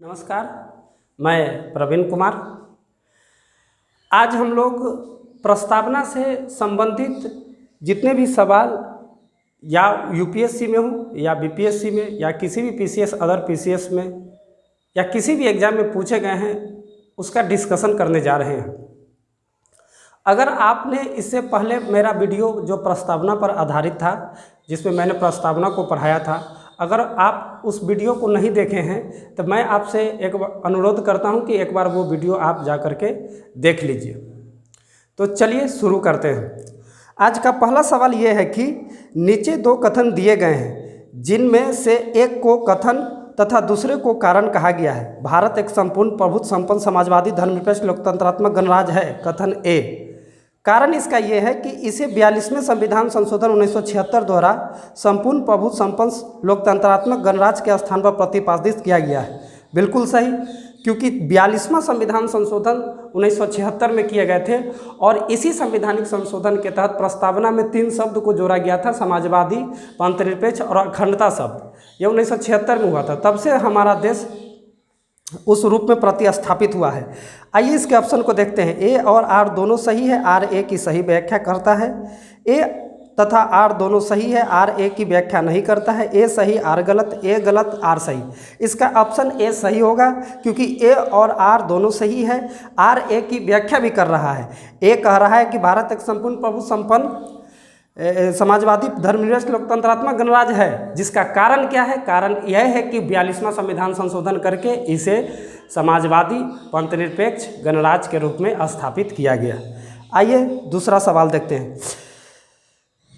नमस्कार, मैं प्रवीण कुमार। आज हम लोग प्रस्तावना से संबंधित जितने भी सवाल या यूपीएससी में हो या बीपीएससी में या किसी भी पीसीएस अदर पीसीएस में या किसी भी एग्ज़ाम में पूछे गए हैं उसका डिस्कशन करने जा रहे हैं। अगर आपने इससे पहले मेरा वीडियो जो प्रस्तावना पर आधारित था, जिसमें मैंने प्रस्तावना को पढ़ाया था, अगर आप उस वीडियो को नहीं देखे हैं तो मैं आपसे एक अनुरोध करता हूं कि एक बार वो वीडियो आप जा कर के देख लीजिए। तो चलिए शुरू करते हैं। आज का पहला सवाल ये है कि नीचे दो कथन दिए गए हैं जिनमें से एक को कथन तथा दूसरे को कारण कहा गया है। भारत एक संपूर्ण प्रभुत्व संपन्न समाजवादी धर्मनिरपेक्ष लोकतंत्रात्मक गणराज्य है। कथन ए। कारण इसका यह है कि इसे 42वें संविधान संशोधन 1976 द्वारा संपूर्ण प्रभुत्व संपन्न लोकतंत्रात्मक गणराज्य के स्थान पर प्रतिपादित किया गया है। बिल्कुल सही, क्योंकि 42वां संविधान संशोधन 1976 में किए गए थे और इसी संवैधानिक संशोधन के तहत प्रस्तावना में 3 शब्द को जोड़ा गया था, समाजवादी, पंथनिरपेक्ष और अखंडता शब्द। यह 1976 में हुआ था। तब से हमारा देश उस रूप में प्रतिस्थापित हुआ है। आइए इसके ऑप्शन को देखते हैं। ए और आर दोनों सही है, आर ए की सही व्याख्या करता है। ए तथा आर दोनों सही है, आर ए की व्याख्या नहीं करता है। ए सही, आर गलत, ए गलत, आर सही। इसका ऑप्शन ए सही होगा, क्योंकि ए और आर दोनों सही है। आर ए की व्याख्या भी कर रहा है। ए कह रहा है कि भारत एक संपूर्ण प्रभुत्व संपन्न समाजवादी धर्मनिरपेक्ष लोकतंत्रात्मक गणराज्य है, जिसका कारण क्या है? कारण यह है कि 42वां संविधान संशोधन करके इसे समाजवादी पंथनिरपेक्ष गणराज्य के रूप में स्थापित किया गया। आइए दूसरा सवाल देखते हैं।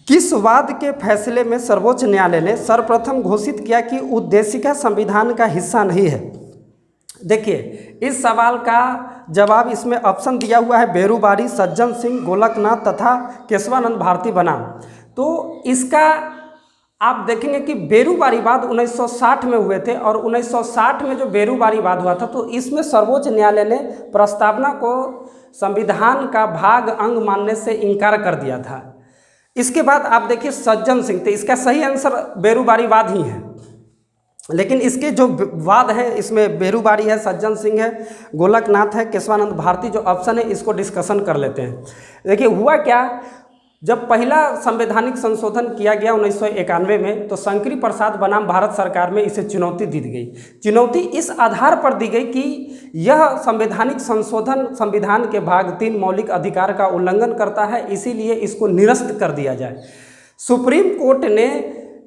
किस वाद के फैसले में सर्वोच्च न्यायालय ने सर्वप्रथम घोषित किया कि उद्देशिका संविधान का हिस्सा नहीं है? देखिए, इस सवाल का जवाब इसमें ऑप्शन दिया हुआ है बेरूबारी, सज्जन सिंह, गोलकनाथ तथा केशवानंद भारती बनाम। तो इसका आप देखेंगे कि बेरूबारी वाद 1960 में हुए थे और 1960 में जो बेरूबारी वाद हुआ था तो इसमें सर्वोच्च न्यायालय ने प्रस्तावना को संविधान का भाग अंग मानने से इनकार कर दिया था। इसके बाद आप देखिए सज्जन सिंह, तो इसका सही आंसर बेरूबारी वाद ही है, लेकिन इसके जो वाद है इसमें बेरूबारी है, सज्जन सिंह है, गोलकनाथ है, केशवानंद भारती जो ऑप्शन है इसको डिस्कशन कर लेते हैं। देखिए हुआ क्या, जब पहला संवैधानिक संशोधन किया गया 1991 में तो शंकरी प्रसाद बनाम भारत सरकार में इसे चुनौती दी गई। चुनौती इस आधार पर दी गई कि यह संवैधानिक संशोधन संविधान के भाग 3 मौलिक अधिकार का उल्लंघन करता है, इसीलिए इसको निरस्त कर दिया जाए। सुप्रीम कोर्ट ने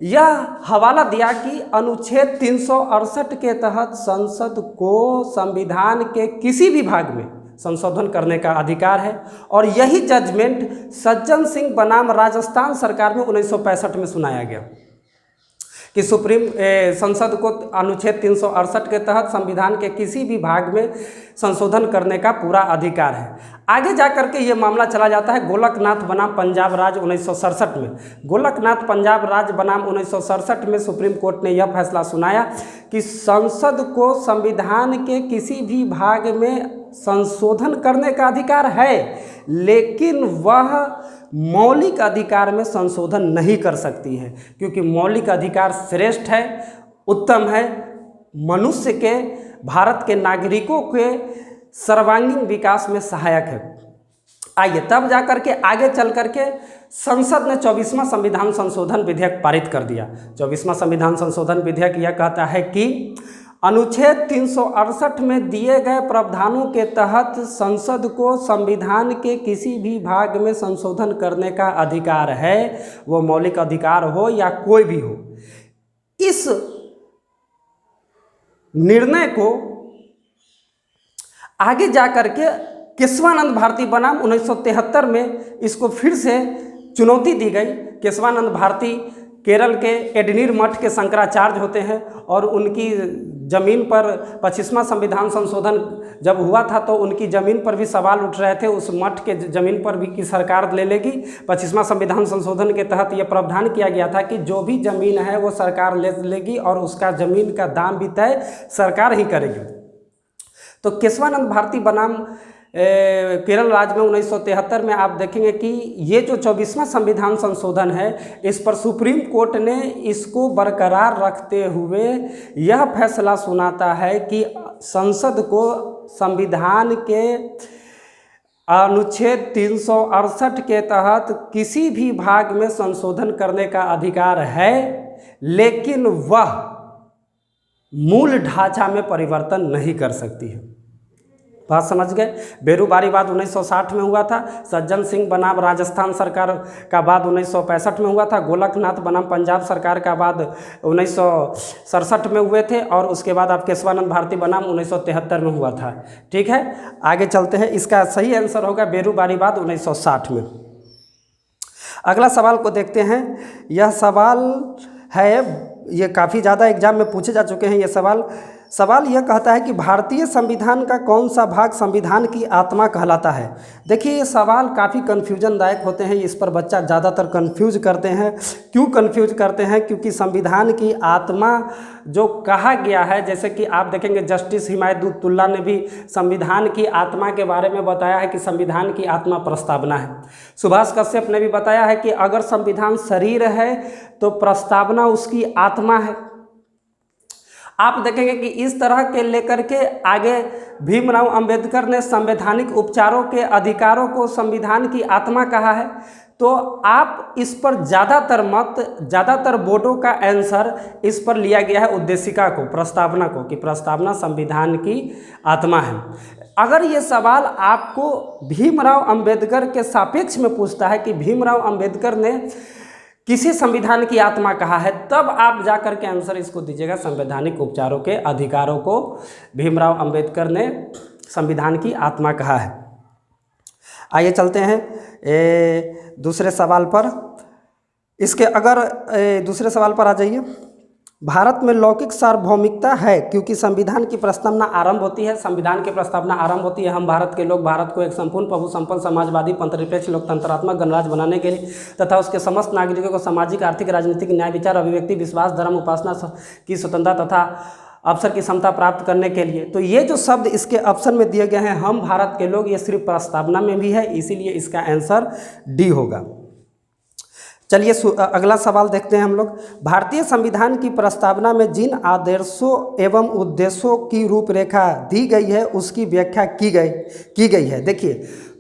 यह हवाला दिया कि अनुच्छेद 368 के तहत संसद को संविधान के किसी भी भाग में संशोधन करने का अधिकार है और यही जजमेंट सज्जन सिंह बनाम राजस्थान सरकार में 1965 में सुनाया गया कि संसद को अनुच्छेद 368 के तहत संविधान के किसी भी भाग में संशोधन करने का पूरा अधिकार है। आगे जाकर के ये मामला चला जाता है गोलकनाथ बनाम पंजाब राज्य 1967 में। गोलकनाथ पंजाब राज्य बनाम 1967 में सुप्रीम कोर्ट ने यह फैसला सुनाया कि संसद को संविधान के किसी भी भाग में संशोधन करने का अधिकार है, लेकिन वह मौलिक अधिकार में संशोधन नहीं कर सकती है, क्योंकि मौलिक अधिकार श्रेष्ठ है, उत्तम है, मनुष्य के, भारत के नागरिकों के सर्वांगीण विकास में सहायक है। आइए तब जाकर के आगे चल करके संसद ने 24वां संविधान संशोधन विधेयक पारित कर दिया। 24वां संविधान संशोधन विधेयक यह कहता है कि अनुच्छेद 368 में दिए गए प्रावधानों के तहत संसद को संविधान के किसी भी भाग में संशोधन करने का अधिकार है, वो मौलिक अधिकार हो या कोई भी हो। इस निर्णय को आगे जाकर के केशवानंद भारती बनाम 1973 में इसको फिर से चुनौती दी गई। केशवानंद भारती केरल के एडनीर मठ के शंकराचार्य होते हैं और उनकी ज़मीन पर 25वां संविधान संशोधन जब हुआ था तो उनकी ज़मीन पर भी सवाल उठ रहे थे, उस मठ के ज़मीन पर भी की सरकार ले लेगी। 25वां संविधान संशोधन के तहत यह प्रावधान किया गया था कि जो भी ज़मीन है वो सरकार ले लेगी और उसका ज़मीन का दाम भी तय सरकार ही करेगी। तो केशवानंद भारती बनाम केरल राज्य में 1973 में आप देखेंगे कि ये जो 24वां संविधान संशोधन है, इस पर सुप्रीम कोर्ट ने इसको बरकरार रखते हुए यह फैसला सुनाता है कि संसद को संविधान के अनुच्छेद 368 के तहत किसी भी भाग में संशोधन करने का अधिकार है, लेकिन वह मूल ढांचा में परिवर्तन नहीं कर सकती है। बात समझ गए। बेरूबारीवाद 1960 में हुआ था, सज्जन सिंह बनाम राजस्थान सरकार का बाद 1965 में हुआ था, गोलकनाथ बनाम पंजाब सरकार का बाद 1967 में हुए थे, और उसके बाद आप केशवानंद भारती बनाम 1973 में हुआ था। ठीक है, आगे चलते हैं। इसका सही आंसर होगा बेरूबारीवाद 1960 में। अगला सवाल को देखते हैं। यह सवाल है, ये काफ़ी ज़्यादा एग्जाम में पूछे जा चुके हैं ये सवाल यह कहता है कि भारतीय संविधान का कौन सा भाग संविधान की आत्मा कहलाता है। देखिए, ये सवाल काफ़ी कन्फ्यूजनदायक होते हैं, इस पर बच्चा ज़्यादातर कन्फ्यूज करते हैं। क्यों कन्फ्यूज करते हैं? क्योंकि संविधान की आत्मा जो कहा गया है, जैसे कि आप देखेंगे जस्टिस हिमायतुल्लाह ने भी संविधान की आत्मा के बारे में बताया है कि संविधान की आत्मा प्रस्तावना है। सुभाष कश्यप ने भी बताया है कि अगर संविधान शरीर है तो प्रस्तावना उसकी आत्मा है। आप देखेंगे कि इस तरह के लेकर के आगे भीमराव अंबेडकर ने संवैधानिक उपचारों के अधिकारों को संविधान की आत्मा कहा है। तो आप इस पर ज़्यादातर बोर्डों का आंसर इस पर लिया गया है उद्देशिका को, प्रस्तावना को, कि प्रस्तावना संविधान की आत्मा है। अगर ये सवाल आपको भीमराव अंबेडकर के सापेक्ष में पूछता है कि भीमराव अंबेडकर ने किसी संविधान की आत्मा कहा है, तब आप जाकर के आंसर इसको दीजिएगा, संवैधानिक उपचारों के अधिकारों को भीमराव अंबेडकर ने संविधान की आत्मा कहा है। आइए चलते हैं दूसरे सवाल पर। इसके अगर दूसरे सवाल पर आ जाइए। भारत में लौकिक सार्वभौमिकता है क्योंकि संविधान की प्रस्तावना आरंभ होती है। संविधान की प्रस्तावना आरंभ होती है, हम भारत के लोग भारत को एक संपूर्ण प्रभु संपन्न समाजवादी पंथनिरपेक्ष लोकतंत्रात्मक गणराज्य बनाने के लिए तथा उसके समस्त नागरिकों को सामाजिक आर्थिक राजनीतिक न्याय विचार अभिव्यक्ति विश्वास धर्म उपासना की स्वतंत्रता तथा अवसर की क्षमता प्राप्त करने के लिए। तो ये जो शब्द इसके ऑप्शन में दिए गए हैं, हम भारत के लोग, ये सिर्फ प्रस्तावना में भी है, इसीलिए इसका आंसर डी होगा। चलिए अगला सवाल देखते हैं हम लोग। भारतीय संविधान की प्रस्तावना में जिन आदर्शों एवं उद्देश्यों की रूपरेखा दी गई है उसकी व्याख्या की गई है। देखिए,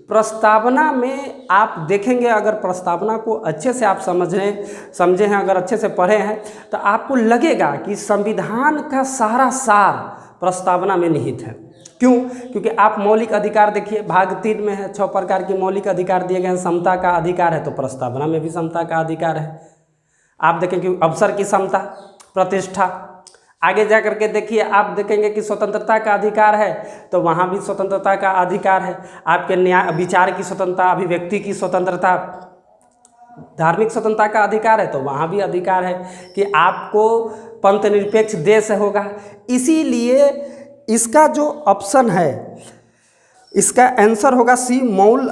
प्रस्तावना में आप देखेंगे, अगर प्रस्तावना को अच्छे से आप समझे हैं, अगर अच्छे से पढ़े हैं, तो आपको लगेगा कि संविधान का सारा सार प्रस्तावना में निहित है। क्यों? क्योंकि आप मौलिक अधिकार देखिए, भाग 3 में है, 6 प्रकार के मौलिक अधिकार दिए गए हैं। समता का अधिकार है, तो प्रस्तावना में भी समता का अधिकार है। आप देखें कि अवसर की समता, प्रतिष्ठा, आगे जा करके देखिए, आप देखेंगे कि स्वतंत्रता का अधिकार है, तो वहाँ भी स्वतंत्रता का अधिकार है। आपके न्याय विचार की स्वतंत्रता, अभिव्यक्ति की स्वतंत्रता, धार्मिक स्वतंत्रता का अधिकार है, तो वहाँ भी अधिकार है कि आपको पंथ निरपेक्ष देश होगा। इसीलिए इसका जो ऑप्शन है, इसका आंसर होगा सी, मौल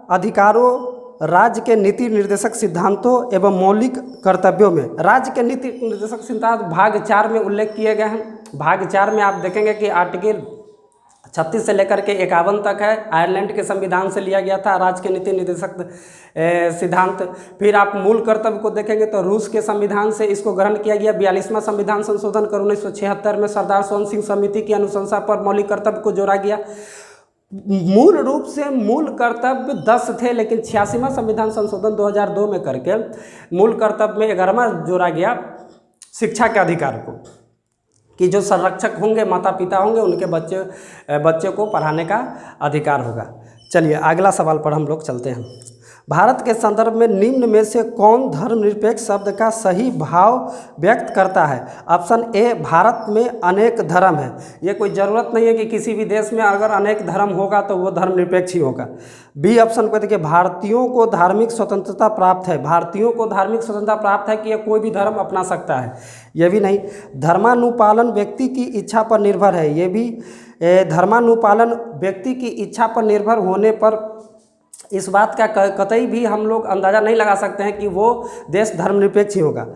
अधिकारों राज्य के नीति निर्देशक सिद्धांतों एवं मौलिक कर्तव्यों में। राज्य के नीति निर्देशक सिद्धांत भाग 4 में उल्लेख किए गए हैं। भाग 4 में आप देखेंगे कि आर्टिकल 36 से लेकर के 51 तक है, आयरलैंड के संविधान से लिया गया था राज्य के नीति निर्देशक सिद्धांत। फिर आप मूल कर्तव्य को देखेंगे तो रूस के संविधान से इसको ग्रहण किया गया। 42वां संविधान संशोधन कर 1976 में सरदार सोवन सिंह समिति की अनुशंसा पर मौलिक कर्तव्य को जोड़ा गया। मूल रूप से मूल कर्तव्य 10 थे, लेकिन 86वां संविधान संशोधन 2002 में करके मूल कर्तव्य में 11वां जोड़ा गया, शिक्षा के अधिकार को, कि जो संरक्षक होंगे, माता पिता होंगे, उनके बच्चे को पढ़ाने का अधिकार होगा। चलिए अगला सवाल पर हम लोग चलते हैं। भारत के संदर्भ में निम्न में से कौन धर्मनिरपेक्ष शब्द का सही भाव व्यक्त करता है? ऑप्शन ए, भारत में अनेक धर्म है। ये कोई ज़रूरत नहीं है कि किसी भी देश में अगर अनेक धर्म होगा तो वो धर्मनिरपेक्ष ही होगा। बी ऑप्शन को देखिए, भारतीयों को धार्मिक स्वतंत्रता प्राप्त है। भारतीयों को धार्मिक स्वतंत्रता प्राप्त है कि ये कोई भी धर्म अपना सकता है, ये भी नहीं। धर्मानुपालन व्यक्ति की इच्छा पर निर्भर है, ये भी। धर्मानुपालन व्यक्ति की इच्छा पर निर्भर होने पर इस बात का कतई भी हम लोग अंदाज़ा नहीं लगा सकते हैं कि वो देश धर्मनिरपेक्ष ही होगा।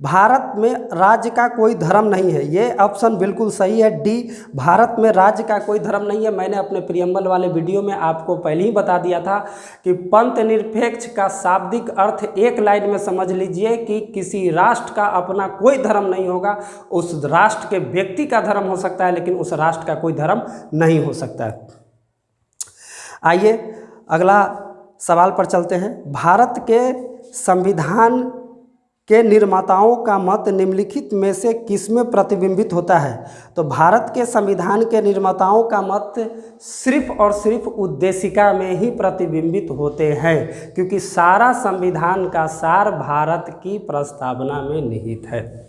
भारत में राज्य का कोई धर्म नहीं है। ये ऑप्शन बिल्कुल सही है, डी, भारत में राज्य का कोई धर्म नहीं है। मैंने अपने प्रियम्बल वाले वीडियो में आपको पहले ही बता दिया था कि पंथ निरपेक्ष का शाब्दिक अर्थ एक लाइन में समझ लीजिए कि किसी राष्ट्र का अपना कोई धर्म नहीं होगा। उस राष्ट्र के व्यक्ति का धर्म हो सकता है, लेकिन उस राष्ट्र का कोई धर्म नहीं हो सकता है। आइए अगला सवाल पर चलते हैं। भारत के संविधान के निर्माताओं का मत निम्नलिखित में से किसमें प्रतिबिंबित होता है? तो भारत के संविधान के निर्माताओं का मत सिर्फ और सिर्फ उद्देशिका में ही प्रतिबिंबित होते हैं, क्योंकि सारा संविधान का सार भारत की प्रस्तावना में निहित है।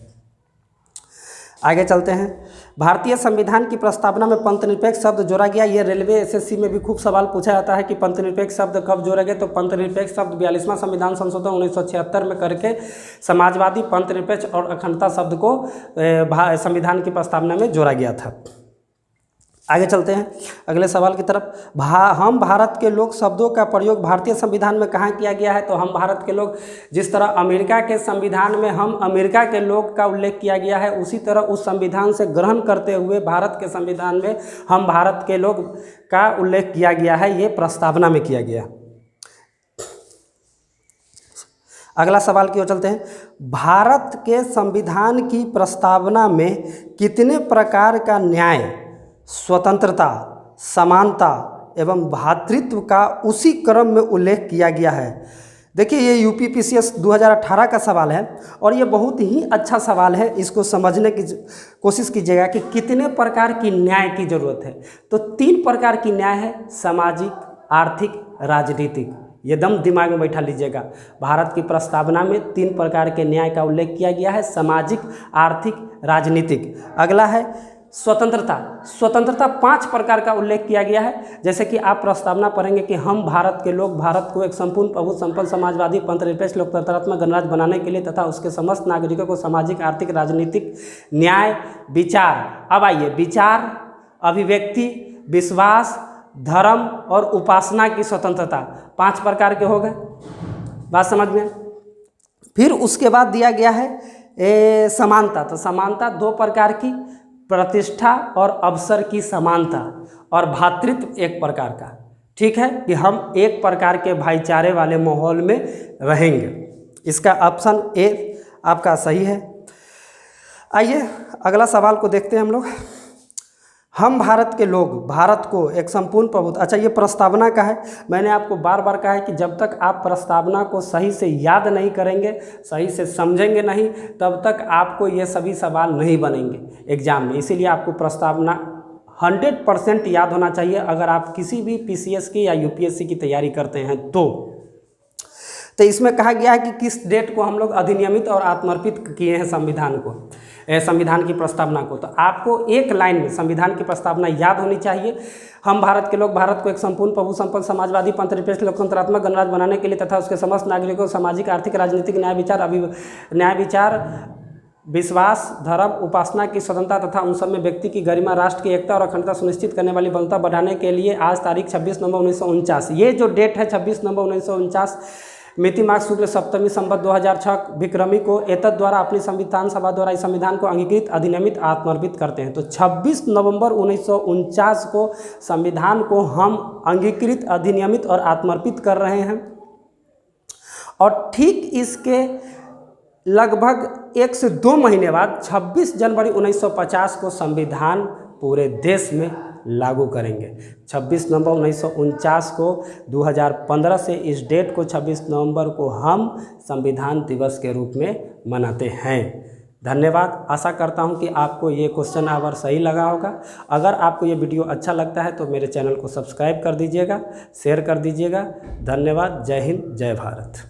आगे चलते हैं। भारतीय संविधान की प्रस्तावना में पंथनिरपेक्ष शब्द जोड़ा गया। ये रेलवे एसएससी में भी खूब सवाल पूछा जाता है कि पंथनिरपेक्ष शब्द कब जोड़े गए। तो पंथनिरपेक्ष शब्द 42वां संविधान संशोधन 1976 में करके समाजवादी, पंथनिरपेक्ष और अखंडता शब्द को संविधान की प्रस्तावना में जोड़ा गया था। आगे चलते हैं अगले सवाल की तरफ। हम भारत के लोग शब्दों का प्रयोग भारतीय संविधान में कहाँ किया गया है? तो हम भारत के लोग, जिस तरह अमेरिका के संविधान में हम अमेरिका के लोग का उल्लेख किया गया है, उसी तरह उस संविधान से ग्रहण करते हुए भारत के संविधान में हम भारत के लोग का उल्लेख किया गया है। ये प्रस्तावना में किया गया। अगला सवाल की ओर चलते हैं। भारत के संविधान की प्रस्तावना में कितने प्रकार का न्याय, स्वतंत्रता, समानता एवं भ्रातृत्व का उसी क्रम में उल्लेख किया गया है? देखिए, ये यूपीपीसीएस 2018 का सवाल है और ये बहुत ही अच्छा सवाल है। इसको समझने की कोशिश कीजिएगा कि कितने प्रकार की न्याय की जरूरत है। तो 3 प्रकार की न्याय है, सामाजिक, आर्थिक, राजनीतिक। ये दम दिमाग में बैठा लीजिएगा। भारत की प्रस्तावना में 3 प्रकार के न्याय का उल्लेख किया गया है, सामाजिक, आर्थिक, राजनीतिक। अगला है स्वतंत्रता। स्वतंत्रता 5 प्रकार का उल्लेख किया गया है। जैसे कि आप प्रस्तावना पढ़ेंगे कि हम भारत के लोग भारत को एक संपूर्ण, प्रभु, संपन्न, समाजवादी, पंथनिरपेक्ष, लोकतंत्रात्मक गणराज्य बनाने के लिए तथा उसके समस्त नागरिकों को सामाजिक, आर्थिक, राजनीतिक न्याय, विचार। अब आइए, विचार, अभिव्यक्ति, विश्वास, धर्म और उपासना की स्वतंत्रता 5 प्रकार के हो गए। बात समझ में। फिर उसके बाद दिया गया है समानता। तो समानता 2 प्रकार की, प्रतिष्ठा और अवसर की समानता, और भ्रातृत्व 1 प्रकार का। ठीक है, कि हम एक प्रकार के भाईचारे वाले माहौल में रहेंगे। इसका ऑप्शन ए आपका सही है। आइए अगला सवाल को देखते हैं हम लोग। हम भारत के लोग भारत को एक संपूर्ण प्रभुत्व। अच्छा, ये प्रस्तावना का है। मैंने आपको बार बार कहा है कि जब तक आप प्रस्तावना को सही से याद नहीं करेंगे, सही से समझेंगे नहीं, तब तक आपको ये सभी सवाल नहीं बनेंगे एग्जाम में। इसीलिए आपको प्रस्तावना 100% याद होना चाहिए अगर आप किसी भी पीसीएस की या यूपीएससी की तैयारी करते हैं तो इसमें कहा गया है कि किस डेट को हम लोग अधिनियमित और आत्मर्पित किए हैं संविधान को, संविधान की प्रस्तावना को। तो आपको एक लाइन में संविधान की प्रस्तावना याद होनी चाहिए। हम भारत के लोग भारत को एक संपूर्ण, प्रभु, संपन्न, समाजवादी, पंथनिरपेक्ष, लोकतंत्रात्मक गणराज्य बनाने के लिए तथा उसके समस्त नागरिकों को सामाजिक, आर्थिक, राजनीतिक, न्याय विचार, विश्वास, धर्म, उपासना की स्वतंत्रता तथा उन सब में व्यक्ति की गरिमा, राष्ट्र की एकता और अखंडता सुनिश्चित करने वाली बलता बढ़ाने के लिए आज तारीख 26 नवंबर 1949। ये जो डेट है 26 नवंबर 1949 मिति माघ शुक्ल सप्तमी संवत 2006 विक्रमी को एतद द्वारा अपनी संविधान सभा द्वारा इस संविधान को अंगीकृत, अधिनियमित, आत्मर्पित करते हैं। तो 26 नवंबर 1949 को संविधान को हम अंगीकृत, अधिनियमित और आत्मर्पित कर रहे हैं। और ठीक इसके लगभग 1 से 2 महीने बाद 26 जनवरी 1950 को संविधान पूरे देश में लागू करेंगे। 26 नवंबर 1949 को 2015 से इस डेट को 26 नवंबर को हम संविधान दिवस के रूप में मनाते हैं। धन्यवाद। आशा करता हूं कि आपको ये क्वेश्चन आवर सही लगा होगा। अगर आपको ये वीडियो अच्छा लगता है तो मेरे चैनल को सब्सक्राइब कर दीजिएगा, शेयर कर दीजिएगा। धन्यवाद। जय हिंद, जय भारत।